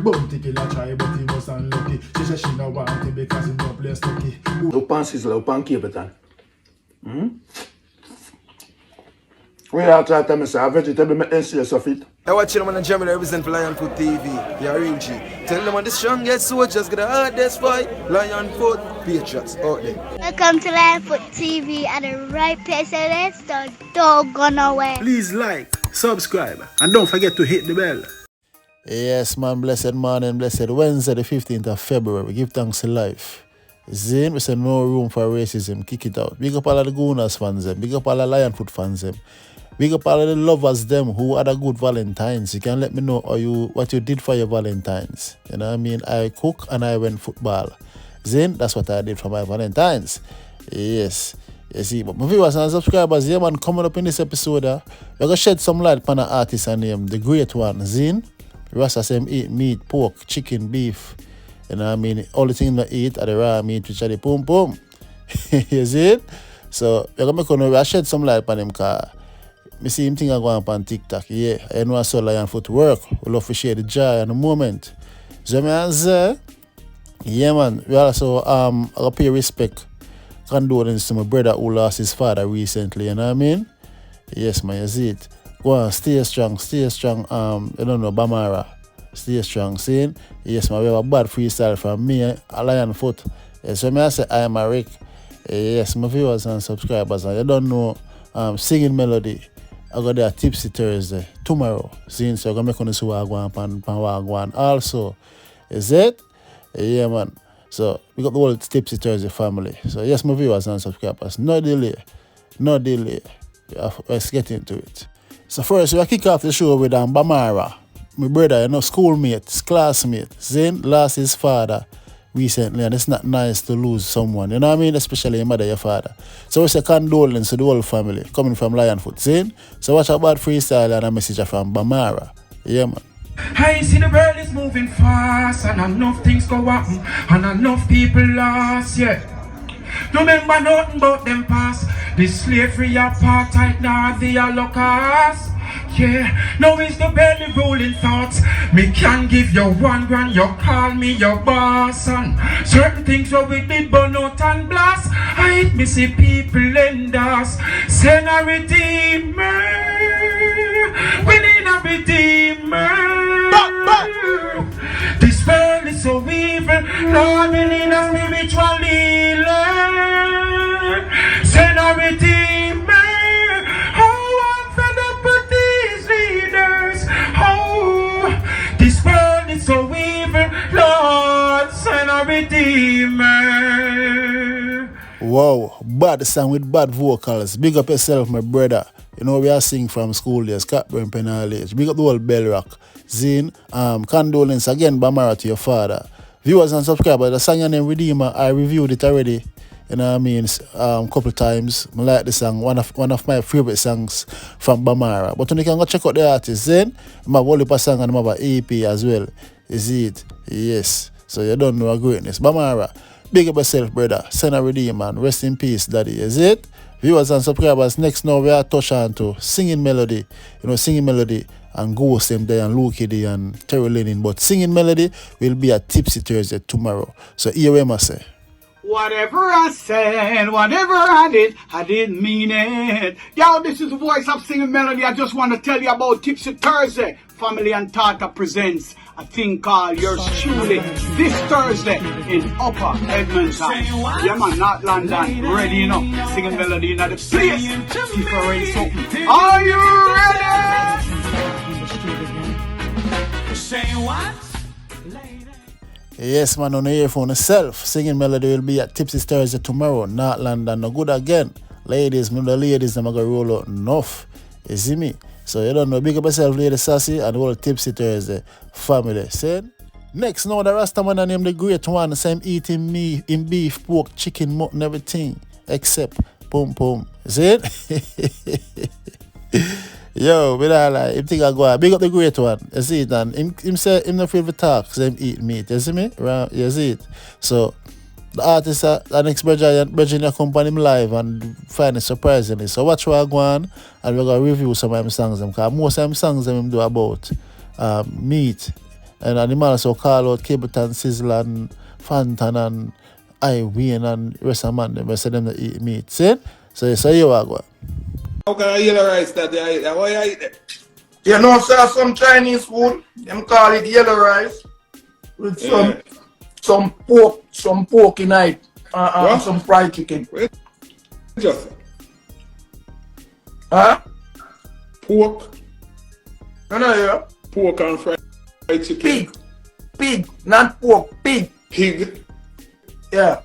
Bounty killer try, but he was unlucky. She said she no want him because he no place lucky. Upan Sizzla, Upan Capleton. We are trying to tell me, sir, a vegetable make them serious of it. I watch them on the German represent for Lion Food TV. You're real G. Tell them on the strongest soldiers got the hardest fight. Lion Food Patriots out there. Welcome to Lion Food TV at the right place, and let's don't go nowhere. Please like, subscribe, and don't forget to hit the bell. Yes, man, blessed morning, blessed Wednesday, the 15th of February. We give thanks to life. Zane, we say no room for racism. Kick it out. Big up all of the Gooners fans, them. Big up all the Lion Food fans, them. Big up all of the lovers, them, who had a good Valentine's. You can let me know what you did for your Valentine's. You know what I mean? I cook and I went football. Zane, that's what I did for my Valentine's. Yes. You see, but my viewers and subscribers, yeah, man, coming up in this episode, we're going to shed some light on an artist named The Great One, Zane. Rasta say eat meat, pork, chicken, beef. You know what I mean? All the things I eat are the raw meat, which are the pum pum. You see it? So, we're going to shed some light on him because I see him think I go on TikTok. Yeah, I know I saw Lion Foot work. We love to share the joy and the moment. So, I say, yeah, man, we also I pay respect, condolence to my brother who lost his father recently. You know what I mean? Yes, man, you see it. Go on, stay strong, you don't know, Bamara. Stay strong, see? Yes, man, we have a bad freestyle from me, a Lion Foot. Yes, so I say I am a Rick. Yes, my viewers and subscribers, and you don't know, singing melody. I got there Tipsy Thursday, tomorrow. See, so I'm going to make see Wagwan also. Is it? Yeah, man. So, we got the whole Tipsy Thursday family. So, yes, my viewers and subscribers, no delay. Let's get into it. So first, we kick off the show with Bamara, my brother, schoolmate, classmate. Zane lost his father recently, and it's not nice to lose someone, you know what I mean? Especially your mother, your father. So we say condolence to the whole family, coming from Lion Foot, Zane. So watch about freestyle and a message from Bamara. Yeah, man. I see the world is moving fast, and enough things go happen, and enough people lost, yeah. No remember nothing about them past. The slavery, apartheid, now the Holocaust. Yeah, now is the belly rolling thoughts. Me can give you $1 you call me your boss. And certain things what we did burn out and blast. I hate me see people end us. Send a redeemer. We need a redeemer. This world is so evil. Lord, we need a spiritual healer. Send a redeemer. Oh, I'm fed up with these leaders. Oh, this world is so evil. Lord, send a redeemer. Wow, bad song with bad vocals. Big up yourself, my brother. You know, we are singing from school days, Catburn Penalage. Big up the whole Bell Rock. Zine, condolence again, Bamara, to your father. Viewers and subscribers, the song your name Redeemer, I reviewed it already. You know what I mean? Couple times. I like the song, one of my favorite songs from Bamara. But when you can go check out the artist, then I have a song and I have an EP as well. Is it? Yes. So you don't know a greatness. Bamara, big up yourself, brother. Send a Redeemer, man. Rest in peace, daddy. Is it? Viewers and subscribers, next now we are touch on to singing melody. You know, singing melody and Ghost them there and Luke D and Terry Lennon. But singing melody will be at Tipsy Thursday tomorrow. So here we must say. Whatever I said, whatever I didn't mean it. Yo, this is the voice of Singing Melody. I just want to tell you about Tipsy Thursday. Family and Tata presents a thing called Yours Truly this Thursday in Upper Edmonton. Yeah, man, not London. Ready, you know. Singing Melody in the place. If you're ready, so are you ready? Say what? Yes, man, on the earphone itself. Singing melody will be at Tipsy Thursday tomorrow. Not London, no good again. Ladies, the ladies, I'm going to roll out enough. You see me? So you don't know, big up yourself, Lady Sassy, and the whole Tipsy Thursday family. See? Next, now the Rasta man named The Great One. Same eating me in beef, pork, chicken, mutton, everything. Except pum pum. See it? Yo, but I like him think I go out. Big up The Great One. You see it? And him say him not feel to talk, so him eat meat. You see me? Right? You see it? So the artist the next Virginia company him live and find it surprisingly. So watch what I go on and we're gonna review some of them songs because most of them songs them do about meat. And the man also call out Capleton, Sizzla and Fantan and I Wayne and the rest of man them. I say them to eat meat. See? So you are going. How can I yellow rice that they eat? Why you eat it? You know, sir, some Chinese food, them call it yellow rice with some pork in it, and some fried chicken. Wait, just Huh? pork, No, yeah. pork and fried chicken. Pig, not pork, pig. Pig. Yeah.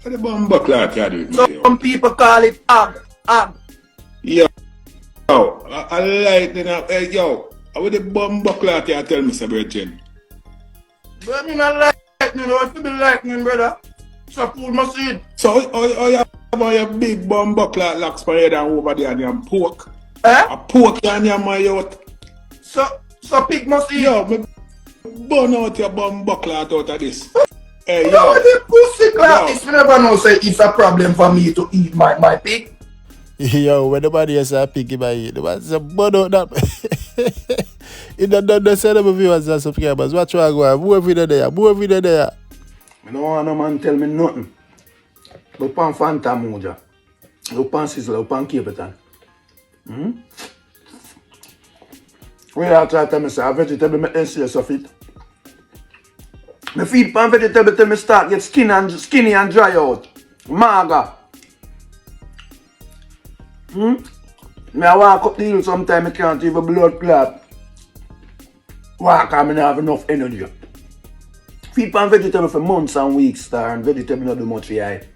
What the bumper clock you do? Some people call it hog. Yo, I like the hey yo. How the bumper clock you tell me, Sir Virgin? But me not lightning, what to be lightning, brother? So food must eat. So how you have your big bumper clock locks for head and over there and your pork? Eh? A pork and your my out. So pig must eat. Yo, me burn out your bumper clock out of this. Hey You yo. know what the pussy clock Yo. is? Me never know say it's a problem for me to eat my pig. Yo, when nobody else a pig in my eat, the man say, burn out that. You don't say them viewers and subscribers. Watch what I go. Move every day there. I don't want no man tell me nothing. Look on Fanta Moja. Look on Sizzla, look on Capleton. When I try to tell me say a vegetable make them serious of it. Me feed pan vegetable till me start get skinny and dry out. Maga. Me I walk up the hill sometimes I can't even blood clot. Walk and I don't have enough energy. Feed pan vegetable for months and weeks star and vegetable not do much for eye.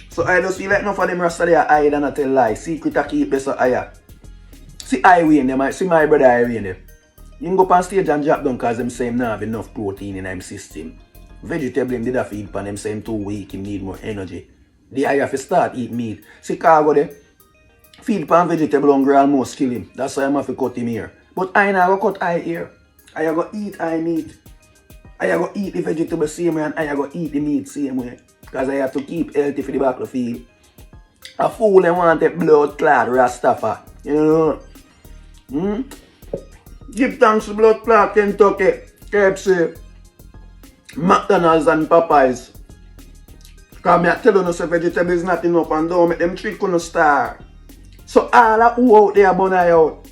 So I just feel like enough of them Rasta they are hide and I tell lie. Secret I keep better higher. See I win them, see my brother I win them. You can go up on stage and drop down because them say him not have enough protein in him system. Vegetable him did a feed pan, them say him too weak, him need more energy. The I have to start eat meat. See cargo there. Feed pan vegetable hungry almost kill him. That's why I'm have to cut him here. But I now go cut eye here. I go eat eye meat. I go eat the vegetable same way and I go eat the meat same way. Because I have to keep healthy for the battlefield. A fool and want a blood clot Rasta. You know? Give thanks to blood clot Kentucky, KFC, McDonald's and Popeyes. Because I tell you, vegetable is not enough and don't make them trick on the star. So all of who out there burn eye out.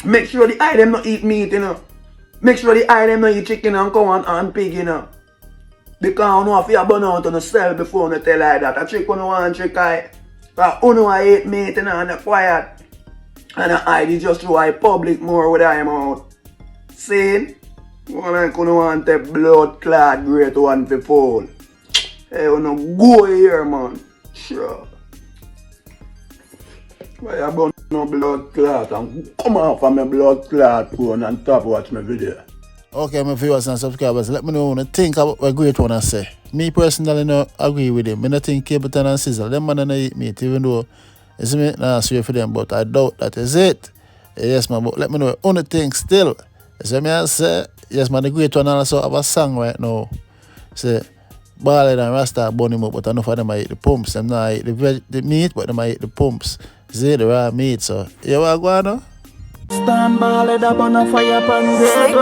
Make sure the eye them not eat meat, you know. Make sure the eye them not eat chicken and cow and pig, you know. Because you know if you burn out on the cell before you tell eye that. I trick on one trick eye. Because you know I eat meat, you know, and they're quiet. And the eye is just show I public more with I out. See? One like you want a blood clot great one for fall. Hey, you know, go here, man. Sure. Why you burn no blood clot and come off of my blood clot phone and top watch my video. Okay, my viewers and subscribers, let me know what you think about what great one I say. Me personally don't agree with him. I don't think Capleton and Sizzla, them man don't eat meat, even though it's me not swear for them, but I doubt that is it. Yes, man, but let me know what you think still. So me I say, yes, man, the great one also have a song right now. Say, Ballad and Rasta burn him up, but enough of them I eat the pumps. Them not eat the meat, but them I eat the pumps. See, the raw meat, so you want to go on now? Stand ballad up on a fire pan great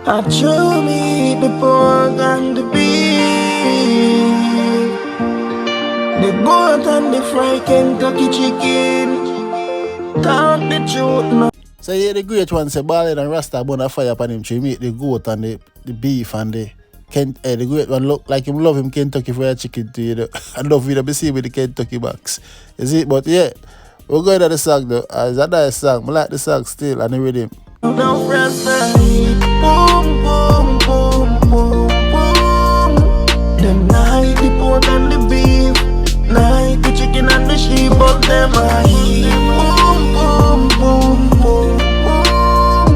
I chew me the pork and the beef, the goat and the fried Kentucky chicken. Talk the truth now. So yeah, the great one say Ballad and Rasta burn a fire pan him to meet the goat and the beef and the great one look like him love him Kentucky Fried Chicken too, you know. I love you to see with the Kentucky box. You see, but yeah, we're going to the song though. It's a nice song. I like the song still and the rhythm. Now Rasta boom, boom, boom, boom, boom. Them night the pork and the beef, night the chicken and the sheep, but them I eat boom, boom, boom, boom, boom.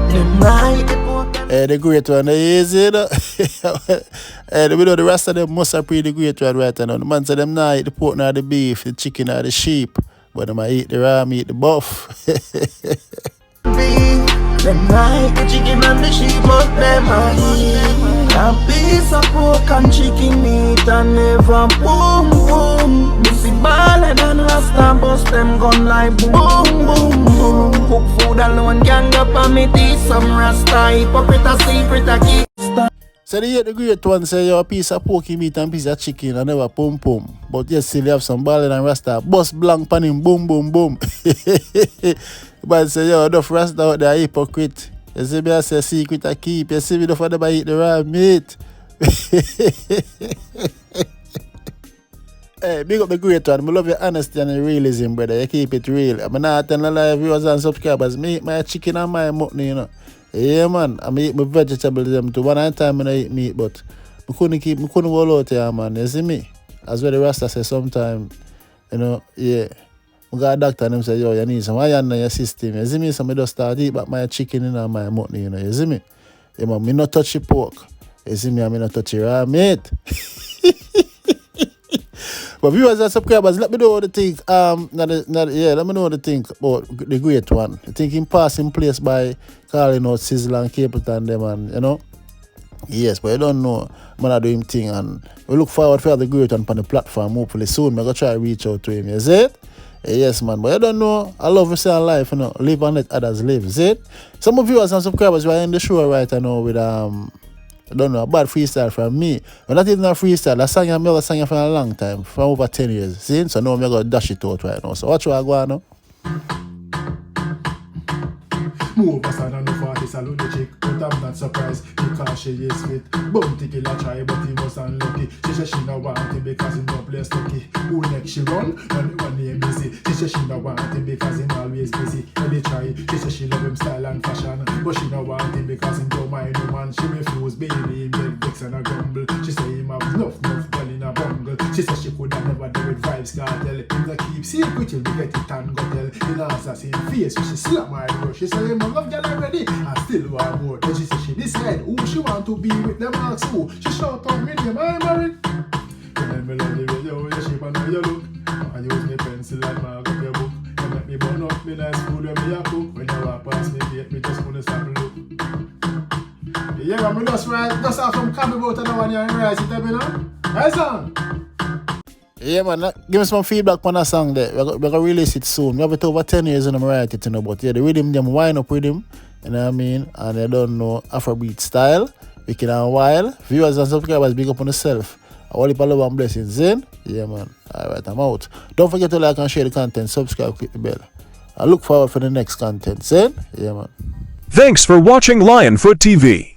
Them night the pork and The great one, easy, you know. The rest of them must have pretty the great one right now. The man say them not eat the pork nor the beef, the chicken or the sheep, but them might eat the raw meat, the buff. beef, Them like the chicken and the sheep, but them a eat. A piece of pork and chicken meat and never boom boom. Missy baller than Rasta, bust them gun like boom boom boom. Cook food alone, gang up on me teeth. Some Rasta hypocrite a secret a keep. So the great one say you a piece of porky meat and piece of chicken and never pum pum. But yes, still you have some baller than Rasta. Bust blank pan him, boom boom boom. But say yo, enough Rasta out there hypocrite. You see me I say secret I keep. You see me enough of them I eat the raw meat. Hey, big up the great one. I love your honesty and your realism, brother. You keep it real. I'm not telling a lot of viewers and subscribers. Me eat my chicken and my mutton, you know. Yeah, man. I eat my vegetables them too. One at a time I eat meat, but I couldn't go out here, man. You see me? As well the Rasta say sometimes, you know, yeah. I got a doctor and them say, yo, you need some iron in your system. You see me? So I just start eat back my chicken and my mutton, you know. You see me? Yeah, man. Me not touch the pork. You see me? I not touch the raw meat. But viewers and subscribers, let me know what you think. Let me know what you think about the great one. I think him passing place by calling out Sizzla Capleton them, and you know. Yes, but I don't know. Man, I do him thing, and we look forward for the great one on the platform. Hopefully soon, I'm gonna try to reach out to him. You see it? Yes, man. But I don't know. I love to say life, you know. Live and let others live. See it? Some of viewers and subscribers who are in the show right now with I don't know, a bad freestyle from me. But not even a freestyle. I sang a sang for a long time, for over 10 years. See? So now I'm going to dash it out right now. So watch what I go on now. Move us and no 40 salute the chick, but I'm not surprised because she is fit. Bounty killer try, but he was unlucky. She said she no want him because he no place lucky. Who next she run? And one name busy. She said she no want him because he always busy. When they try, she said she love him style and fashion, but she no want him because he don't mind no man. She refuse, baby, him get vexed and a grumble. She say him have enough girl in a bungle. She said she could have never do it vibes cartel. Him the keep secret till we get it and go tell. In answer same face, so she slap my bro. She say him love girl already, I still want more. Then she say she decide who she want to be with. Them ask who. She shout out me name, I married. When me love the way you shape and how you look. I use me pencil and mark up your book. You make me burn up me nice food when me a cook. When you walk past me gate, me just wanna stop and look. Yeah, I'm just right. Just have some camel boat and the one you rice it up, you know. Right, son? Yeah, man, give me some feedback on that song there. We're going to release it soon. We have it over 10 years and I'm writing it, you know, but yeah, the rhythm, them wind up rhythm, you know what I mean? And they don't know Afrobeat style. Wicked and wild. Viewers and subscribers, big up on yourself. I want you love and blessings, in? Yeah, man. Alright, I'm out. Don't forget to like and share the content. Subscribe, click the bell. I look forward for the next content, in? Yeah, man. Thanks for watching Lionfoot TV.